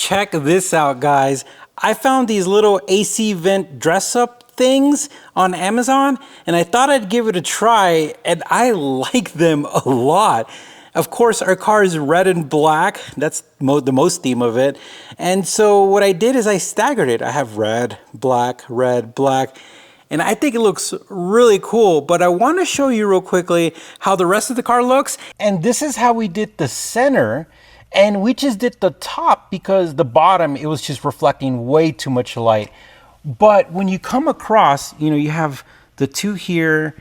Check this out, guys. I found these little AC vent dress-up things on Amazon, and I thought I'd give it a try, and I like them a lot. Of course, our car is red and black. That's the most theme of it. And so what I did is I staggered it. I have red, black, and I think it looks really cool, but I want to show you real quickly how the rest of the car looks. And this is how we did the center. And we just did the top because the bottom, it was just reflecting way too much light. But when you come across, you know, you have the two here,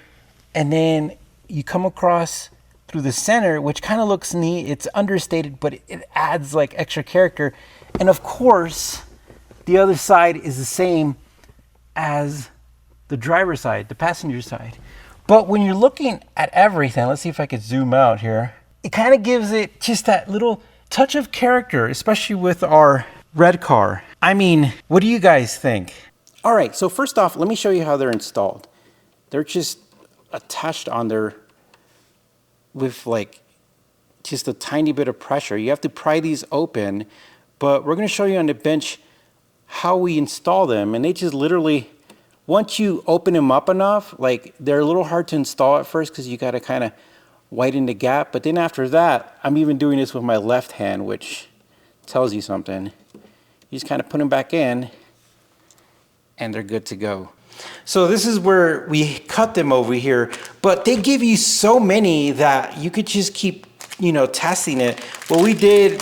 and then you come across through the center, which kind of looks neat. It's understated, but it adds like extra character. And of course, the other side is the same as the driver's side, the passenger side. But when you're looking at everything, let's see if I could zoom out here. It kind of gives it just that little touch of character, especially with our red car. I mean, what do you guys think? All right, so first off, let me show you how they're installed. They're just attached on there with like just a tiny bit of pressure. You have to pry these open, but we're gonna show you on the bench how we install them. And they just literally, once you open them up enough, like they're a little hard to install at first because you gotta kind of widen the gap. But then after that, I'm even doing this with my left hand, which tells you something. You just kind of put them back in and they're good to go. So this is where we cut them over here, but they give you so many that you could just keep, you know, testing it. What we did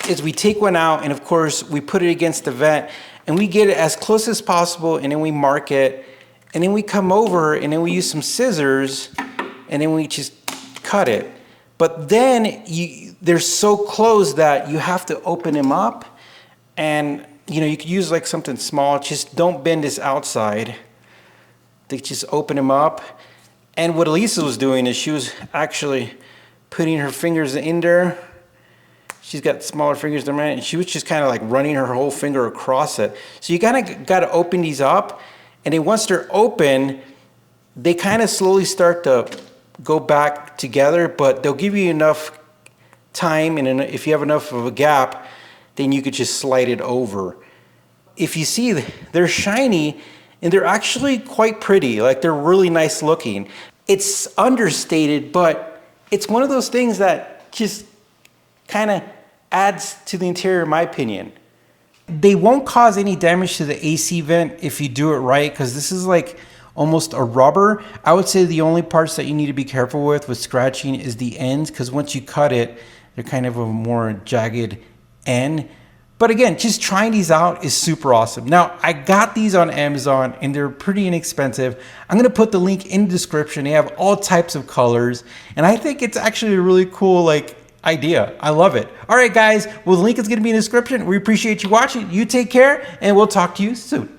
is we take one out, and of course we put it against the vent and we get it as close as possible, and then we mark it, and then we come over and then we use some scissors and then we just cut it. But then they're so close that you have to open them up, and you know, you could use like something small. Just don't bend this outside. They just open them up. And what Elisa was doing is she was actually putting her fingers in there. She's got smaller fingers than mine, and she was just kind of like running her whole finger across it. So you kind of got to open these up, and then once they're open, they kind of slowly start to go back together, but they'll give you enough time, and if you have enough of a gap, then you could just slide it over. If you see, they're shiny and they're actually quite pretty. Like, they're really nice looking. It's understated, but it's one of those things that just kind of adds to the interior, in my opinion. They won't cause any damage to the AC vent if you do it right, because this is like almost a rubber. I would say the only parts that you need to be careful with scratching is the ends, because once you cut it, they're kind of a more jagged end. But again, just trying these out is super awesome. Now, I got these on Amazon and they're pretty inexpensive. I'm gonna put the link in the description. They have all types of colors, and I think it's actually a really cool like idea. I love it. All right, guys, well, the link is gonna be in the description. We appreciate you watching. You take care, and we'll talk to you soon.